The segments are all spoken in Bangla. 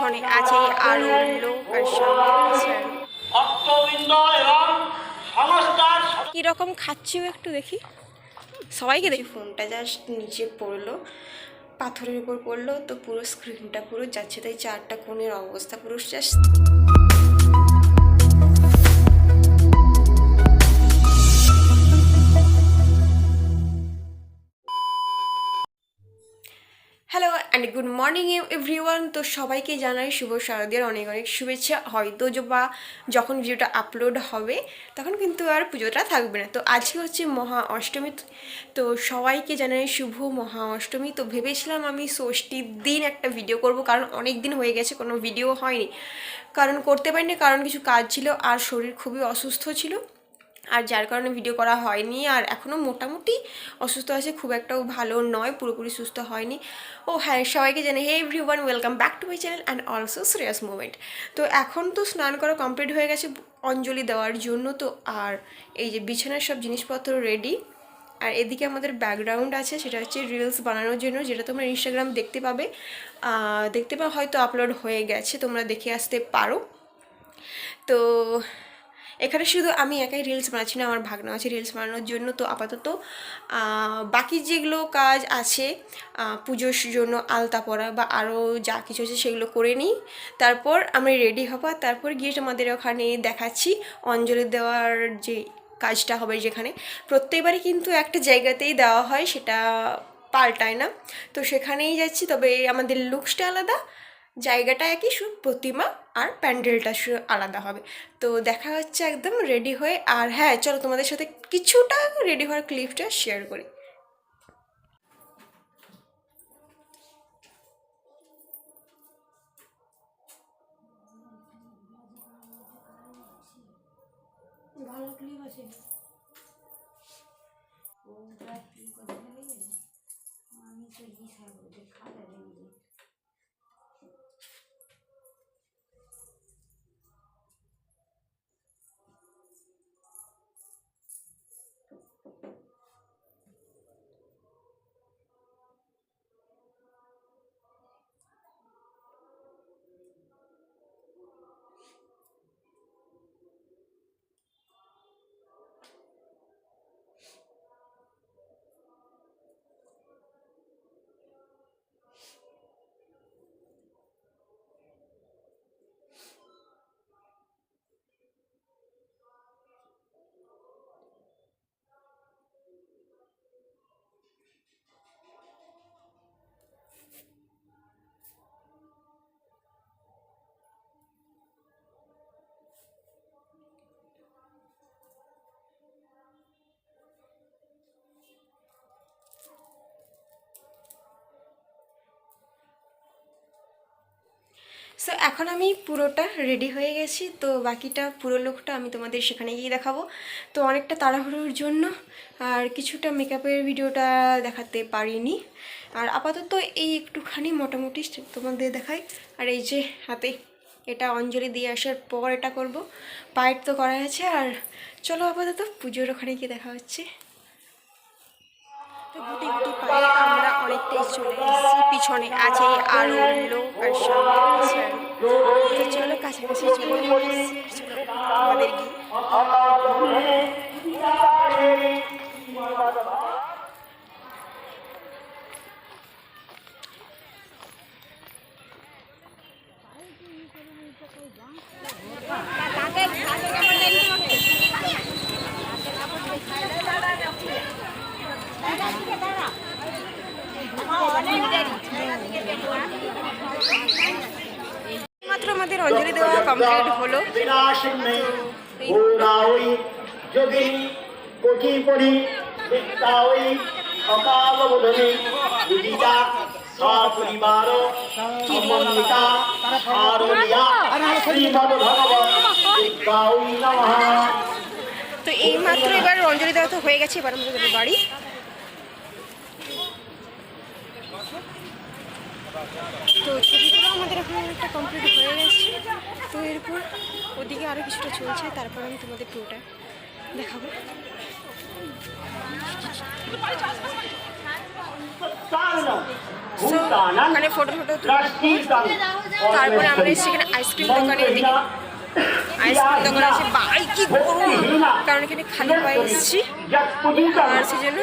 পিছনে আছে আরো লোক আর সামনে কিরকম খাচ্ছিও একটু দেখি, সবাইকে দেখি। ফোনটা জাস্ট নিচে পড়লো, পাথরের উপর পড়লো, তো পুরো স্ক্রিনটা পুরো যাচ্ছে, তাই চারটা কোণের অবস্থা পুরো just. Hello and good morning everyone. তো সবাইকে জানাই শুভ শারদীয়ার অনেক অনেক শুভেচ্ছা। হয়তো বা যখন ভিডিওটা আপলোড হবে তখন কিন্তু আর পুজোটা থাকবে না। তো আজকে হচ্ছে মহা অষ্টমী, তো সবাইকে জানাই শুভ মহা অষ্টমী। তো ভেবেছিলাম আমি ষষ্ঠীর দিন একটা ভিডিও করব, কারণ অনেক দিন হয়ে গেছে কোনো ভিডিও হয়নি, কারণ করতে পারিনি, কারণ কিছু কাজ ছিল আর শরীর খুবই অসুস্থ ছিল, আর যার কারণে ভিডিও করা হয়নি। আর এখনও মোটামুটি অসুস্থ আছে, খুব একটাও ভালো নয়, পুরোপুরি সুস্থ হয়নি। ও হ্যাঁ, সবাইকে জানে hey everyone, welcome back to my channel and also Shreyas movement. তো এখন তো স্নান করা কমপ্লিট হয়ে গেছে অঞ্জলি দেওয়ার জন্য। তো আর এই যে বিছানার সব জিনিসপত্র রেডি, আর এদিকে আমাদের ব্যাকগ্রাউন্ড আছে, সেটা হচ্ছে রিলস বানানোর জন্য, যেটা তোমরা ইনস্টাগ্রাম দেখতে পাবে, হয়তো আপলোড হয়ে গেছে, তোমরা দেখে আসতে পারো। তো এখানে শুধু আমি একাই রিলস বানাচ্ছি না, আমার ভাগনা আছে রিলস বানানোর জন্য। তো আপাতত বাকি যেগুলো কাজ আছে, পুজোর জন্য আলতা পরা বা আরও যা কিছু আছে সেগুলো করে নিই, তারপর আমি রেডি হব। তারপর গিয়ে তোমাদের ওখানে দেখাচ্ছি অঞ্জলি দেওয়ার যে কাজটা হবে, যেখানে প্রত্যেকবারই কিন্তু একটা জায়গাতেই দেওয়া হয়, সেটা পাল্টায় না। তো সেখানেই যাচ্ছি, তবে আমাদের লুকসটা আলাদা, জায়গাটা একই, শুধু প্রতিমা আর প্যান্ডেলটা শুধু আলাদা হবে। তো দেখা হচ্ছে একদম রেডি হয়ে। আর হ্যাঁ, চলো তোমাদের সাথে কিছুটা রেডি হওয়ার ক্লিপটা শেয়ার করি। ভালো ক্লিপ আছে। আমি তো খাওয়া সো এখন আমি পুরোটা রেডি হয়ে গেছি, তো বাকিটা পুরো লুকটা আমি তোমাদের সেখানে গিয়ে দেখাবো। তো অনেকটা তাড়াহুড়োর জন্য আর কিছুটা মেকআপের ভিডিওটা দেখাতে পারিনি, আর আপাতত এই একটুখানি মোটামুটি তোমাদের দেখাই। আর এই যে হাতে এটা অঞ্জলি দিয়ে আসার পর এটা করব, পায়ের তো করা আছে। আর চলো আপাতত পুজোর ওখানে গিয়ে দেখা হচ্ছে। তো গুটি গুটি পায়ে আমরা অনেকটাই চলে এসেছি, পিছনে আছে আরো লোক আর সামনে আছে আরো। তো চলো কাছাকাছি চলে এসেছি, চলো আমাদের গিয়ে। মাত্র আমাদের অঞ্জলি দেওয়া কমপ্লিট হলো। তো এই মাত্র এবার অঞ্জলি দেওয়া তো হয়ে গেছে, এবার আমরা যাবো বাড়ি। তো ছবিগুলো আমাদের এখন একটা কমপ্লিট হয়ে গেছে। তো এরপর ওদিকে আরও কিছুটা চলছে, তারপর আমি তোমাদের পুরোটা দেখাবো। সো ওখানে ফটো তারপরে আমরা সেখানে আইসক্রিম দোকানে দেখি আইসক্রিম দোকান আছে বাড়ি কি গরম, কারণ এখানে খালি পায়ে এসেছি আর সেজন্য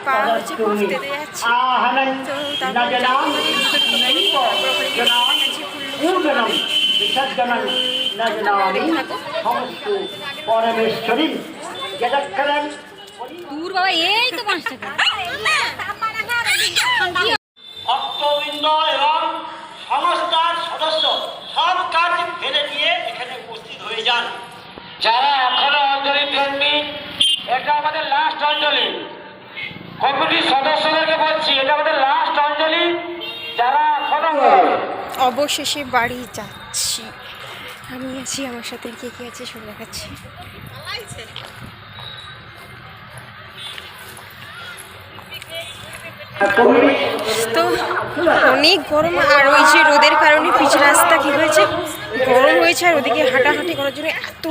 পা হচ্ছে খুব তেতে যাচ্ছে। তো তারপরে দূর বাবা, এই তো 5 টাকা। ভক্তবৃন্দ এবং সংস্থার সদস্য সব কাজ ফেলে দিয়ে এখানে উপস্থিত হয়ে যান। যারা এখনো অঞ্জলি দেননি, এটা আমাদের লাস্ট অঞ্জলি। কমিটির সদস্যদেরকে বলছি, এটা আমাদের লাস্ট অঞ্জলি। যারা এখনো অবশেষে বাড়ি যাচ্ছি, আমি আছি, আমার সাথে কে কে আছে সব দেখাচ্ছি। তো অনেক গরম, আর ওই যে রোদের কারণে পিচ রাস্তা কী হয়েছে, গরম হয়েছে, আর ওদিকে হাঁটাহাঁটি করার জন্য এত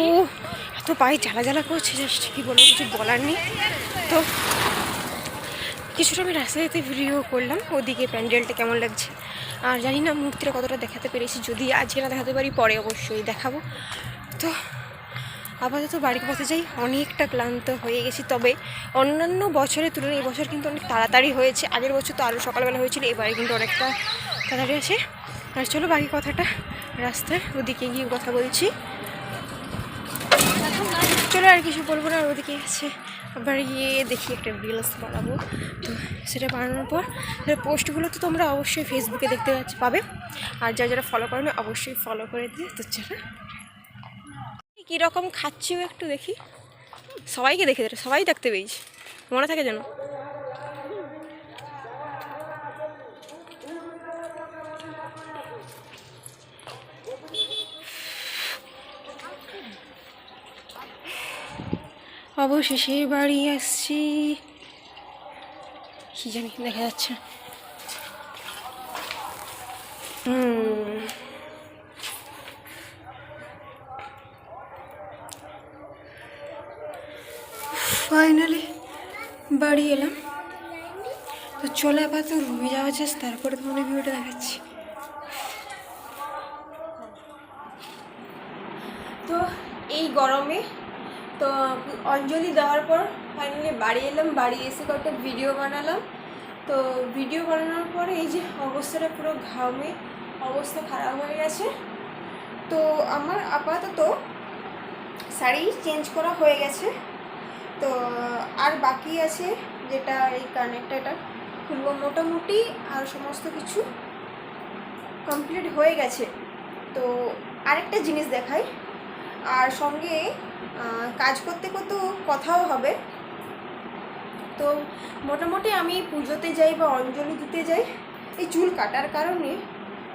এত পায়ে জ্বালা জ্বালা করছে, জাস্ট কী বলবো, কিছু বলার নেই। তো কিছুটা আমি রাস্তাতে ভিডিও করলাম, ওদিকে প্যান্ডেলটা কেমন লাগছে, আর জানি না মূর্তিটা কতটা দেখাতে পেরেছি, যদি আজকে না দেখাতে পারি পরে অবশ্যই দেখাবো। তো আপাতত বাড়ির পথে যাই, অনেকটা ক্লান্ত হয়ে গেছি। তবে অন্যান্য বছরের তুলনায় এবছর কিন্তু অনেক তাড়াতাড়ি হয়েছে, আগের বছর তো আরও সকালবেলা হয়েছিল, এবারে কিন্তু অনেকটা তাড়াতাড়ি আছে। আর চলো বাকি কথাটা রাস্তায় ওদিকে গিয়ে কথা বলছি, চলো আর কিছু বলবো না। আর ওদিকে আছে, আবার গিয়ে দেখি একটা রিলস বানাবো, তো সেটা বানানোর পর পোস্টগুলো তো তোমরা অবশ্যই ফেসবুকে দেখতে পাবে, আর যারা যারা ফলো করো না অবশ্যই ফলো করে দিয়ে। তো চলো কীরকম খাচ্ছিও একটু দেখি, সবাইকে দেখে সবাই দেখতে পেয়েছি, মনে থাকে যেন। অবশেষে বাড়ি আসছি, কি জানি দেখা যাচ্ছে। ফাইনালি বাড়ি এলাম, তো চলে আপাতত রুমে যাওয়া যাচ্ছে, তারপরে তোমাদের ভিডিওটা দেখাচ্ছি। তো এই গরমে তো অঞ্জলি দেওয়ার পর ফাইনালি বাড়ি এলাম, বাড়ি এসে কয়েকটা ভিডিও বানালাম। তো ভিডিও বানানোর পরে এই যে অবস্থাটা পুরো ঘামে অবস্থা খারাপ হয়ে গেছে। তো আমার আপাতত শাড়ি চেঞ্জ করা হয়ে গেছে, তো আর বাকি আছে যেটা এই কানেক্টারটা খুলবো মোটামুটি, আর সমস্ত কিছু কমপ্লিট হয়ে গেছে। তো আরেকটা জিনিস দেখাই, আর সঙ্গে কাজ করতে করতে কথাও হবে। তো মোটামুটি আমি পুজোতে যাই বা অঞ্জলি দিতে যাই, এই চুল কাটার কারণে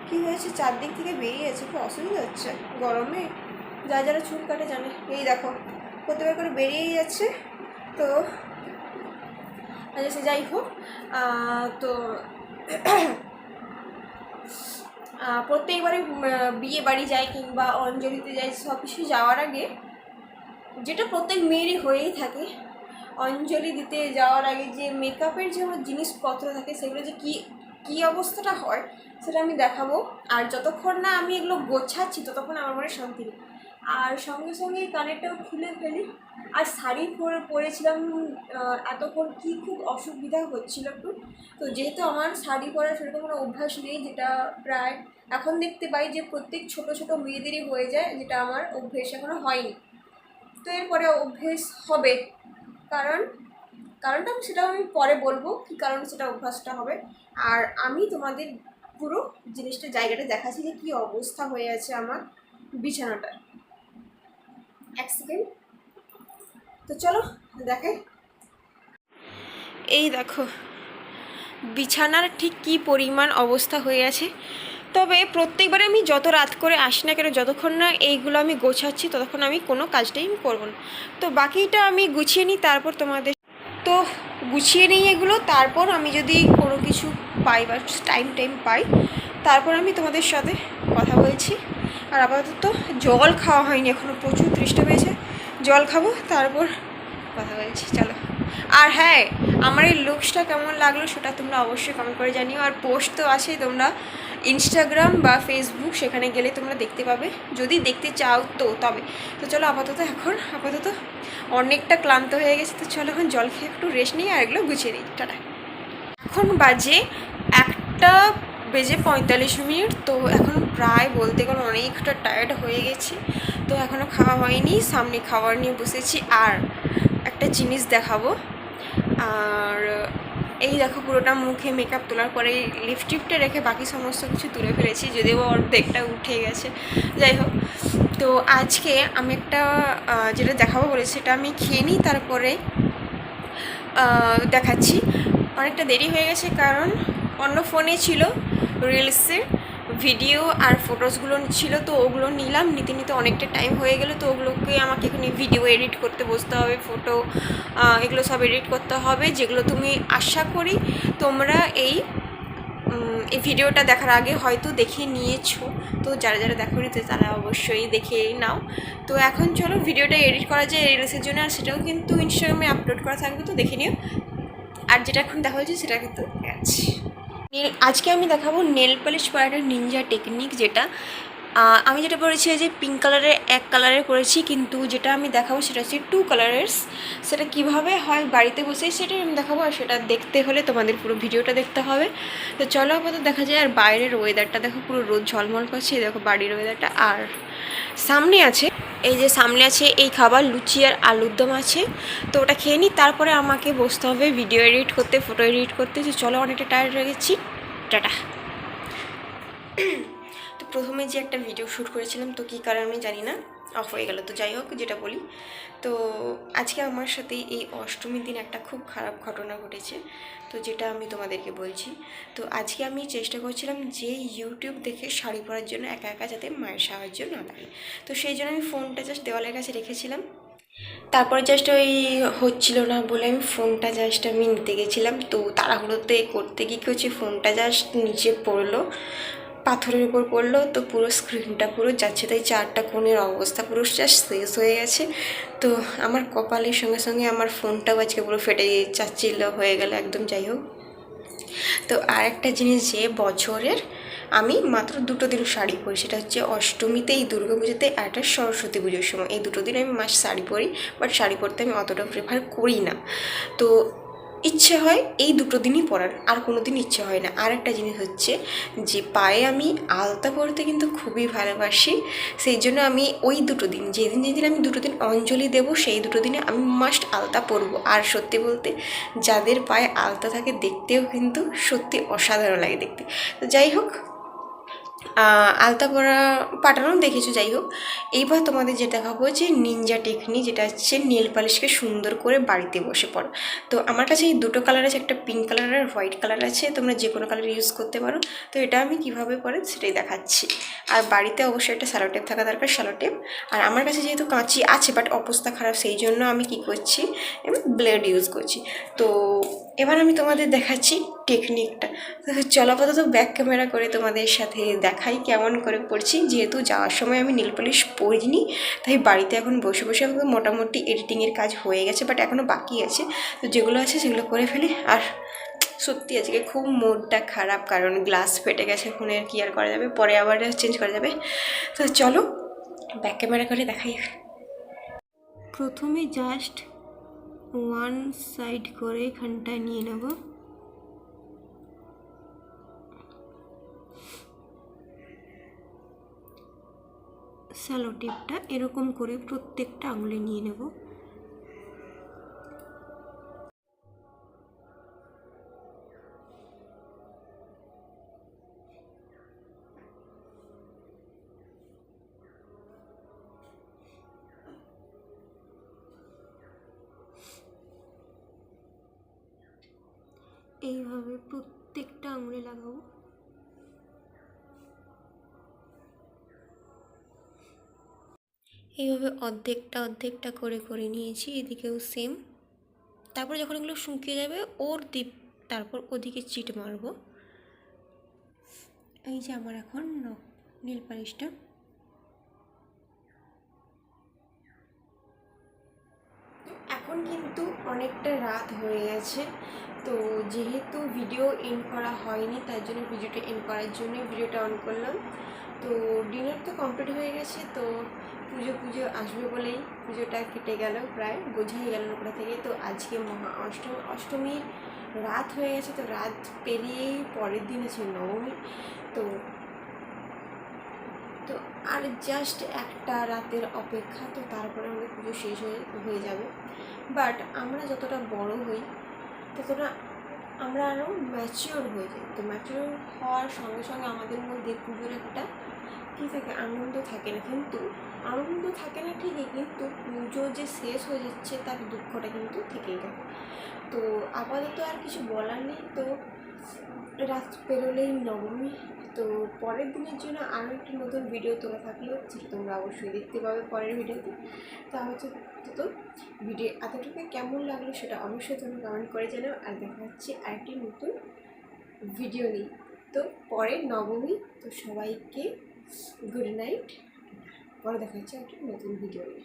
কি হয়েছে, চারদিক থেকে বেরিয়ে যাচ্ছে, খুব অসুবিধা হচ্ছে গরমে। যারা চুল কাটে জানে, এই দেখো প্রত্যেকবার করে বেরিয়েই যাচ্ছে। তো আচ্ছা যাই হোক, তো প্রত্যেকবারে বিয়ে বাড়ি যাই কিংবা অঞ্জলিতে যাই, সব কিছু যাওয়ার আগে যেটা প্রত্যেক মেয়েরই হয়েই থাকে, অঞ্জলি দিতে যাওয়ার আগে যে মেকআপের যে জিনিসপত্র থাকে সেগুলো যে কী অবস্থাটা হয় সেটা আমি দেখাবো। আর যতক্ষণ না আমি এগুলো গোছাচ্ছি ততক্ষণ আমার মনে শান্তি নেই। আর সঙ্গে সঙ্গে কানেরটাও খুলে ফেলি, আর শাড়ি পরেছিলাম এতক্ষণ, কি খুব অসুবিধা হচ্ছিল একটু। তো যেহেতু আমার শাড়ি পরার সেরকম কোনো অভ্যাস নেই, যেটা প্রায় এখন দেখতে পাই যে প্রত্যেক ছোট ছোট মেয়েদেরই হয়ে যায়, যেটা আমার অভ্যেস এখনও হয়নি। তো এরপরে অভ্যেস হবে, কারণটা সেটাও আমি পরে বলবো কী কারণে সেটা অভ্যাসটা হবে। আর আমি তোমাদের পুরো জিনিসটা জায়গাটা দেখাচ্ছি যে কী অবস্থা হয়ে আছে আমার বিছানাটার। এক সেকেন্ড, তো চলো দেখাই। এই দেখো বিছানার ঠিক কী পরিমাণ অবস্থা হয়ে আছে। তবে প্রত্যেকবারে আমি যত রাত করে আসি না কেন, যতক্ষণ না এইগুলো আমি গোছাচ্ছি ততক্ষণ আমি কোনো কাজটাই আমি করবো না। তো বাকিটা আমি গুছিয়ে নিই, তারপর তোমাদের তো গুছিয়ে নিই এগুলো, তারপর আমি যদি কোনো কিছু পাই বা টাইম পাই তারপর আমি তোমাদের সাথে কথা বলছি। আর আপাতত জল খাওয়া হয়নি এখনও, প্রচুর তৃষ্ণা পেয়েছে, জল খাবো তারপর কথা বলছি। চলো, আর হ্যাঁ, আমার এই লুকসটা কেমন লাগলো সেটা তোমরা অবশ্যই কমেন্ট করে জানিও। আর পোস্ট তো আছেই, তোমরা ইনস্টাগ্রাম বা ফেসবুক সেখানে গেলে তোমরা দেখতে পাবে, যদি দেখতে চাও তো। তো চলো আপাতত অনেকটা ক্লান্ত হয়ে গেছে, তো চলো এখন জল খেয়ে একটু রেস্ট নিই আর এগুলো গুছিয়ে নিই। টাটা। এখন বাজে 1:45, তো এখন প্রায় বলতে গেলে অনেকটা টায়ার্ড হয়ে গেছি। তো এখনও খাওয়া হয়নি, সামনে খাবার নিয়ে বসেছি। আর একটা জিনিস দেখাবো, আর এই দেখো পুরোটা মুখে মেকআপ তোলার পরে লিপস্টিকটা রেখে বাকি সমস্ত কিছু তুলে ফেলেছি, যদিও অর্ধেকটা উঠে গেছে। যাই হোক, তো আজকে আমি একটা যেটা দেখাবো বলেছি সেটা আমি খেয়ে নিই, তারপরে দেখাচ্ছি। অনেকটা দেরি হয়ে গেছে কারণ অন্য ফোনে ছিল রিলসের ভিডিও আর ফটোসগুলো ছিল, তো ওগুলো নিলাম, নিতে অনেকটা টাইম হয়ে গেলো। তো ওগুলোকে আমাকে এখানে ভিডিও এডিট করতে বসতে হবে, ফটো এগুলো সব এডিট করতে হবে, যেগুলো তুমি আশা করি তোমরা এই ভিডিওটা দেখার আগে হয়তো দেখে নিয়েছো। তো যারা দেখোনি তো তারা অবশ্যই দেখে নাও। তো এখন চলো ভিডিওটা এডিট করা যায় রিলসের জন্য, আর সেটাও কিন্তু ইনস্টাগ্রামে আপলোড করা থাকবে, তো দেখে নিও। আর যেটা এখন দেখা হচ্ছে সেটা কিন্তু আছে। আজকে আমি দেখাবো নেল পলিশ করার নিনজা টেকনিক, যেটা আমি যেটা পরেছি যে পিঙ্ক কালারের এক কালারের করেছি, কিন্তু যেটা আমি দেখাবো সেটা হচ্ছে 2 কালারের। সেটা কিভাবে হয় বাড়িতে বসেই সেটাই আমি দেখাবো, আর সেটা দেখতে হলে তোমাদের পুরো ভিডিওটা দেখতে হবে। তো চলো আপাতত দেখা যায়। আর বাইরের ওয়েদারটা দেখো, পুরো রোদ ঝলমল করছে, দেখো বাড়ির ওয়েদারটা। আর সামনে আছে এই খাবার, লুচি আর আলুর দম আছে, তো ওটা খেয়ে নিই, তারপরে আমাকে বসতে হবে ভিডিও এডিট করতে, ফটো এডিট করতে। তো চলো, অনেকটা টায়ার্ড হয়ে গেছি, টাটা। তো প্রথমে যে একটা ভিডিও শ্যুট করেছিলাম, তো কী কারণে জানি না অফ হয়ে গেল। তো যাই হোক, যেটা বলি, তো আজকে আমার সাথে এই অষ্টমীর দিন একটা খুব খারাপ ঘটনা ঘটেছে, তো যেটা আমি তোমাদেরকে বলছি। তো আজকে আমি চেষ্টা করছিলাম যে ইউটিউব দেখে শাড়ি পরার জন্য, একা একা যাতে মায়ের সাহায্য না লাগে। তো সেই জন্য আমি ফোনটা জাস্ট দেওয়ালের কাছে রেখেছিলাম, তারপরে জাস্ট ওই হচ্ছিল না বলে আমি ফোনটা জাস্ট আমি নিতে গেছিলাম। তো তাড়াহুড়োতে করতে গিয়ে কী হচ্ছে, ফোনটা জাস্ট নিচে পড়লো, পাথরের উপর পড়লো, তো পুরো স্ক্রিনটা পুরো যাচ্ছে তাই, চারটা কোণের অবস্থা পুরো জাস্ট শেষ হয়ে গেছে। তো আমার কপালের সঙ্গে সঙ্গে আমার ফোনটাও আজকে পুরো ফেটে যাচ্ছিল, হয়ে গেল একদম। যাই হোক, তো আর একটা জিনিস, যে বছরের আমি মাত্র 2 দিন শাড়ি পরি, সেটা হচ্ছে অষ্টমীতে, এই দুর্গা পুজোতে, আর একটা সরস্বতী পুজোর সময়। এই 2 দিন আমি মাস শাড়ি পরি, বাট শাড়ি পরতে আমি অতটা প্রেফার করি না। তো ইচ্ছে হয় এই 2 দিনই পরার, আর কোনো দিন ইচ্ছে হয় না। আর একটা জিনিস হচ্ছে যে পায়ে আমি আলতা পরতে কিন্তু খুবই ভালোবাসি, সেই জন্য আমি ওই 2 দিন, যেদিন আমি 2 দিন অঞ্জলি দেবো, সেই 2 দিনে আমি মাস্ট আলতা পরবো। আর সত্যি বলতে, যাদের পায়ে আলতা থাকে দেখতেও কিন্তু সত্যি অসাধারণ লাগে দেখতে। তো যাই হোক, আলতা পরা পাঠানো দেখেছো। যাই হোক, এইবার তোমাদের যেটা দেখাবো যে নিনজা টেকনিক, যেটা হচ্ছে নেল পালিশকে সুন্দর করে বাড়িতে বসে পড়ো। তো আমার কাছে এই 2 কালার আছে, একটা পিঙ্ক কালার আর হোয়াইট কালার আছে, তোমরা যে কোনো কালার ইউজ করতে পারো। তো এটা আমি কিভাবে পরে সেটাই দেখাচ্ছি। আর বাড়িতে অবশ্যই একটা স্যালো টেপ থাকা দরকার, স্যালো টেপ। আর আমার কাছে যেহেতু কাঁচি আছে বাট অবস্থা খারাপ, সেই জন্য আমি কি করছি, আমি ব্লেড ইউজ করছি। তো এবার আমি তোমাদের দেখাচ্ছি টেকনিকটা। চলো আপাতত ব্যাক ক্যামেরা করে তোমাদের সাথে দেখাই কেমন করে পড়ছি। যেহেতু যাওয়ার সময় আমি নীল পলিশ পরিনি, তাই বাড়িতে এখন বসে বসে আমাকে মোটামুটি এডিটিংয়ের কাজ হয়ে গেছে, বাট এখনও বাকি আছে। তো যেগুলো আছে সেগুলো করে ফেলি। আর সত্যি আজকে খুব মুডটা খারাপ, কারণ গ্লাস ফেটে গেছে ফোনের, কি আর করা যাবে, পরে আবার চেঞ্জ করা যাবে। তো চলো ব্যাক ক্যামেরা করে দেখাই। প্রথমে জাস্ট ওয়ান সাইড করে এখানটায় নিয়ে নেব, স্যালো টেপটা এরকম করে প্রত্যেকটা আঙুলে নিয়ে নেব। এইভাবে প্রত্যেকটা আঙুলে লাগাবো। এইভাবে অর্ধেকটা করে করে নিয়েছি, এদিকেও সেম। তারপর যখন এগুলো শুকিয়ে যাবে তারপর ওদিকে চিট মারবো। এই যে আমার এখন নীল পালিশটা, এখন কিন্তু অনেকটা রাত হয়ে গেছে। তো যেহেতু ভিডিও এন্ড করা হয়নি, তার জন্য ভিডিওটা এন্ড করার জন্য ভিডিওটা অন করলাম। তো ডিনার তো কমপ্লিট হয়ে গেছে, তো পুজো আসবে বলেই পুজোটা কেটে গেল, প্রায় বোঝাই গেল ওটা থেকে। তো আজকে অষ্টমীর রাত হয়ে গেছে, তো রাত পেরিয়েই পরের দিন আছে নবমী। তো তো আর জাস্ট একটা রাতের অপেক্ষা, তো তারপরে আমাদের পুজো শেষ হয়ে যাবে। বাট আমরা যতটা বড় হই ততটা আমরা আরও ম্যাচিওর হয়ে যাই। তো ম্যাচিওর হওয়ার সঙ্গে সঙ্গে আমাদের মধ্যে পুজোর একটা কী থাকে, আনন্দ থাকে না। কিন্তু আনন্দ থাকে না ঠিকই, কিন্তু পুজো যে শেষ হয়ে যাচ্ছে তার দুঃখটা কিন্তু থেকেই যায়। তো আপাতত আর কিছু বলার নেই। তো রাত পেরোলেই নবমী। তো পরের দিনের জন্য আরও একটি নতুন ভিডিও তোলা থাকলেও যেটা তোমরা অবশ্যই দেখতে পাবে পরের ভিডিওতে। তা হচ্ছে তো ভিডিও এতটুকু কেমন লাগলো সেটা অবশ্যই তোমরা কমেন্ট করে জানাও। আর দেখা হচ্ছে আরেকটি নতুন ভিডিও নিই। তো পরে নবমী, তো সবাইকে গুড নাইট। পরে দেখা হচ্ছে একটা নতুন ভিডিও নিয়ে।